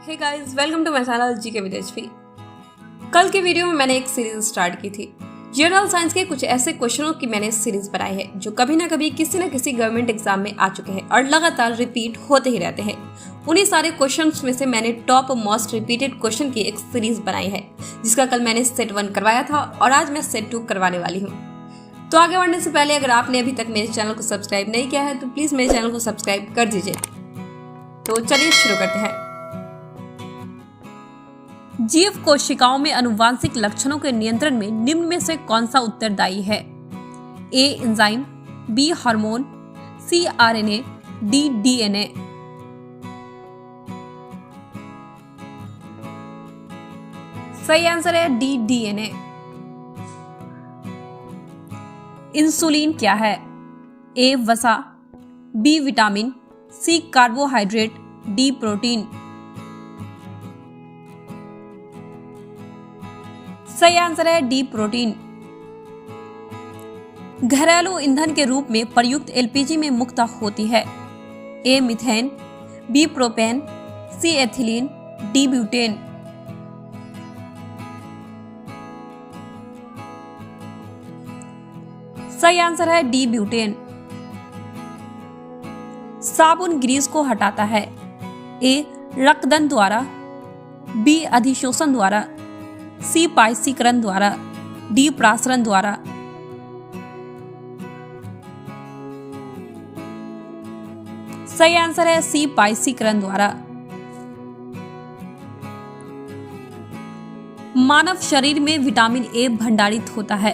Hey guys, welcome to my channel GK with HP. कल के video में मैंने एक सीरीज स्टार्ट की थी। जनरल साइंस के कुछ ऐसे क्वेश्चनों की मैंने सीरीज बनाई है जो कभी ना कभी किसी न किसी गवर्नमेंट एग्जाम में आ चुके हैं और लगातार रिपीट होते ही रहते हैं। उन्हीं सारे क्वेश्चंस में से मैंने टॉप मोस्ट रिपीटेड क्वेश्चन की एक सीरीज बनाई है, जिसका कल मैंने सेट 1 करवाया था और आज मैं सेट 2 करवाने वाली हूँ। तो आगे बढ़ने से पहले अगर आपने अभी तक मेरे चैनल को सब्सक्राइब नहीं किया है तो प्लीज मेरे चैनल को सब्सक्राइब कर दीजिए। तो चलिए शुरू करते हैं। जीव कोशिकाओं में आनुवांशिक लक्षणों के नियंत्रण में निम्न में से कौन सा उत्तरदायी है? ए एंजाइम, बी हार्मोन, सी आरएनए, डी डीएनए। सही आंसर है डी डीएनए। इंसुलिन क्या है? ए वसा, बी विटामिन, सी कार्बोहाइड्रेट, डी प्रोटीन। सही आंसर है डी प्रोटीन। घरेलू ईंधन के रूप में प्रयुक्त एलपीजी में मुख्यतः होती है? A methane, B propane, C ethylene, D butane. सही आंसर है डी ब्यूटेन। साबुन ग्रीस को हटाता है? ए रक्तदन द्वारा, बी अधिशोषण द्वारा, सी पायसीकरण द्वारा, डी प्रासरण द्वारा। सही आंसर है सी पायसीकरण द्वारा। मानव शरीर में विटामिन ए भंडारित होता है?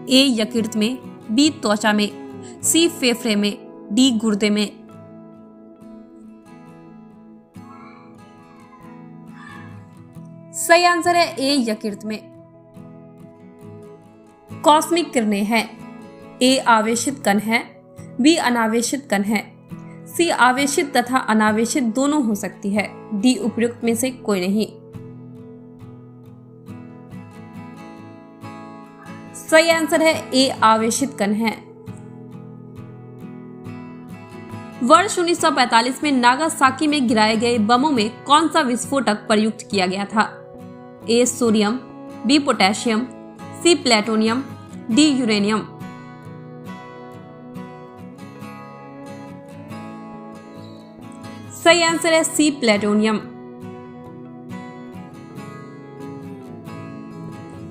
ए यकृत में, बी त्वचा में, सी फेफड़े में, डी गुर्दे में। सही आंसर है ए यकृत में। कॉस्मिक किरणें हैं? ए आवेशित कण है, बी अनावेशित कण है, सी आवेशित तथा अनावेशित दोनों हो सकती है, डी उपयुक्त में से कोई नहीं। सही आंसर है ए आवेशित कण है। वर्ष 1945 में नागासाकी में गिराए गए बमों में कौन सा विस्फोटक प्रयुक्त किया गया था? A sodium, B potassium, C plutonium, D uranium. सही आंसर है सी प्लेटोनियम।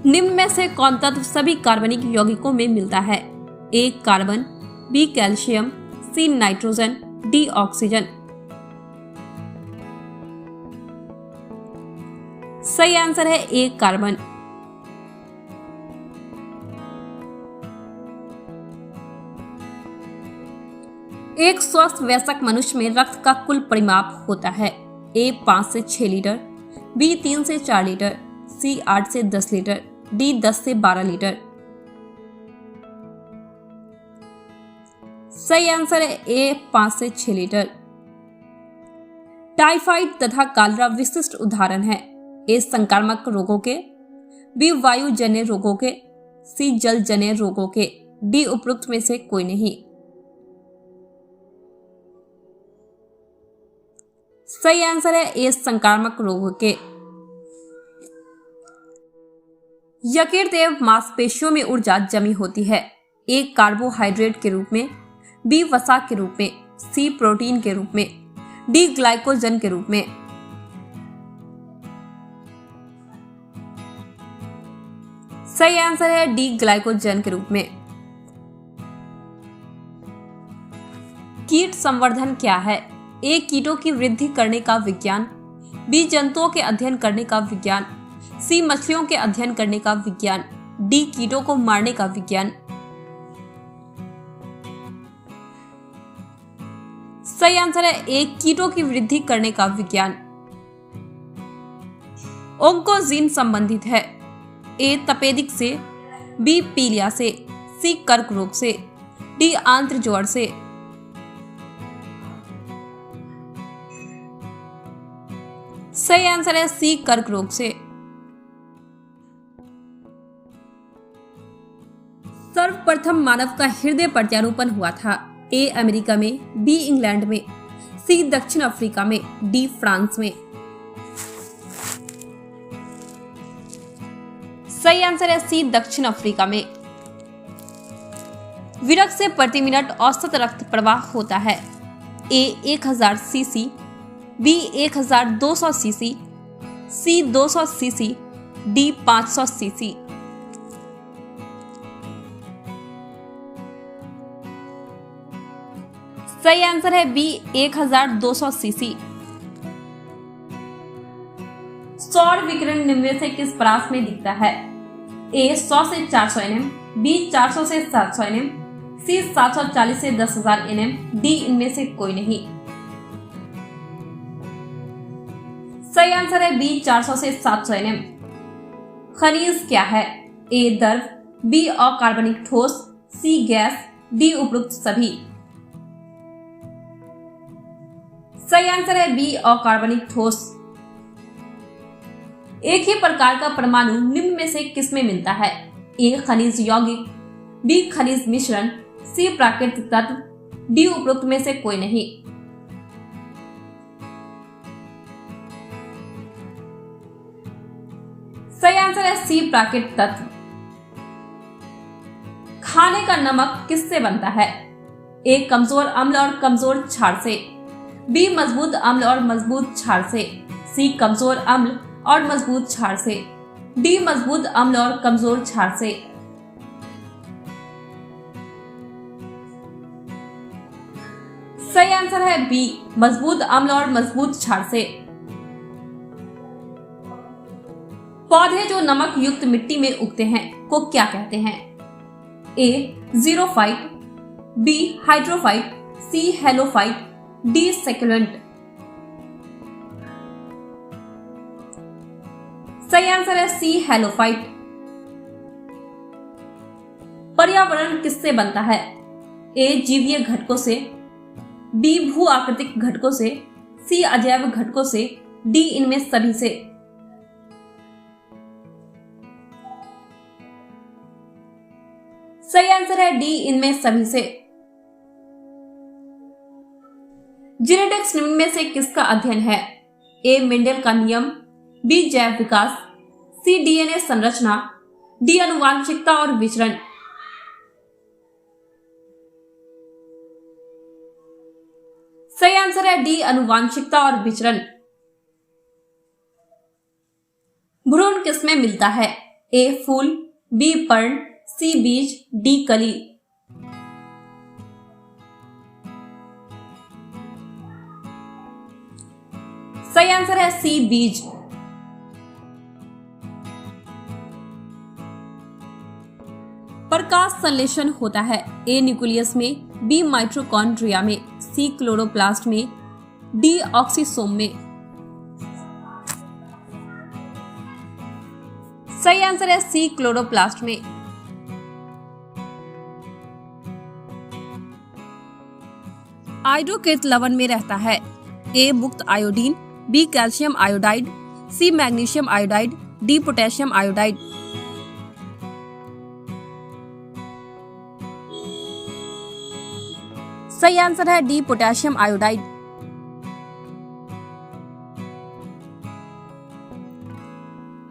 निम्न में से कौन तत्व सभी कार्बनिक यौगिकों में मिलता है? A carbon, B calcium, C nitrogen, D oxygen. सही आंसर है ए कार्बन। एक स्वस्थ वयस्क मनुष्य में रक्त का कुल परिमाप होता है? ए 5 से 6 लीटर, बी 3 से 4 लीटर, सी 8 से 10 लीटर, डी 10 से 12 लीटर। सही आंसर है ए 5 से 6 लीटर। टाइफाइड तथा कालरा विशिष्ट उदाहरण है? ए संक्रामक रोगों के, बी वायुजन्य रोगों के, सी जलजन्य रोगों के, डी उपरोक्त में से कोई नहीं। सही आंसर है ए संक्रामक रोगों के। यकृत एवं मांसपेशियों में ऊर्जा जमी होती है? ए कार्बोहाइड्रेट के रूप में, बी वसा के रूप में, सी प्रोटीन के रूप में, डी ग्लाइकोजन के रूप में। सही आंसर है डी ग्लाइकोजन के रूप में। कीट संवर्धन क्या है? ए कीटों की वृद्धि करने का विज्ञान, बी जंतुओं के अध्ययन करने का विज्ञान, सी मछलियों के अध्ययन करने का विज्ञान, डी कीटों को मारने का विज्ञान। सही आंसर है ए कीटों की वृद्धि करने का विज्ञान। ओंकोजीन संबंधित है? ए तपेदिक से, बी पीलिया से, सी कर्क रोग से, डी आंत्र ज्वर से। सही आंसर है सी कर्क रोग से। सर्वप्रथम मानव का हृदय प्रत्यारोपण हुआ था? ए अमेरिका में, बी इंग्लैंड में, सी दक्षिण अफ्रीका में, डी फ्रांस में। सही आंसर है सी, दक्षिण अफ्रीका में। विरक्त से प्रति मिनट औसत रक्त प्रवाह होता है। ए 1000 सीसी, बी 1200 सीसी, सी 200 सीसी, डी 500 सीसी। सही आंसर है बी 1200 सीसी। सौर विकिरण निम्न में से किस परास में दिखता है? ए 100 से 400 nm, बी 400 से 700 nm, सी 740 से 10,000 nm, डी इनमें से कोई नहीं। सही आंसर है बी 400 से 700 nm। खनिज क्या है? ए द्रव, बी अकार्बनिक ठोस, सी गैस, डी उपरोक्त सभी। सही आंसर है बी अकार्बनिक ठोस। एक ही प्रकार का परमाणु निम्न में से किसमें मिलता है? ए खनिज यौगिक, बी खनिज मिश्रण, सी प्राकृतिक तत्व, डी उपरोक्त में से कोई नहीं। सही आंसर है सी प्राकृतिक तत्व। खाने का नमक किससे बनता है? ए कमजोर अम्ल और कमजोर क्षार से, बी मजबूत अम्ल और मजबूत क्षार से, सी कमजोर अम्ल और मजबूत क्षार से, डी मजबूत अम्ल और कमजोर क्षार से। सही आंसर है बी, मजबूत अम्ल और मजबूत क्षार से। पौधे जो नमक युक्त मिट्टी में उगते हैं को क्या कहते हैं? ए जीरोफाइट, बी हाइड्रोफाइट, सी हेलोफाइट, डी सेक्युलेंट। सही आंसर है सी हेलोफाइट। पर्यावरण किससे बनता है? ए जीवीय घटकों से, बी भू आकृतिक घटकों से, सी अजैव घटकों से, डी इनमें सभी से। सही आंसर है डी, इनमें सभी से। जेनेटिक्स निम्न में से किसका अध्ययन है? ए मेंडल का नियम, बी जैव विकास, सी डीएनए संरचना, डी आनुवांशिकता और विचरण। सही आंसर है डी, आनुवांशिकता और विचरण। भ्रूण किसमें मिलता है? ए फूल, बी पर्ण, सी बीज, डी कली। सही आंसर है सी बीज। प्रकाश संश्लेषण होता है ए न्यूक्लियस में, बी माइटोकॉन्ड्रिया में, सी क्लोरोप्लास्ट में, डी ऑक्सीसोम में। सही आंसर है सी क्लोरोप्लास्ट में। आयोडीकृत लवण में रहता है ए मुक्त iodine, B calcium iodide, C magnesium iodide, D potassium iodide. सही आंसर है डी पोटेशियम आयोडाइड।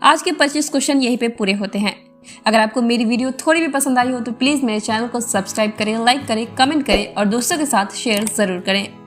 आज के 25 क्वेश्चन यहीं पे पूरे होते हैं। अगर आपको मेरी वीडियो थोड़ी भी पसंद आई हो तो प्लीज मेरे चैनल को सब्सक्राइब करें, लाइक करें, कमेंट करें और दोस्तों के साथ शेयर जरूर करें।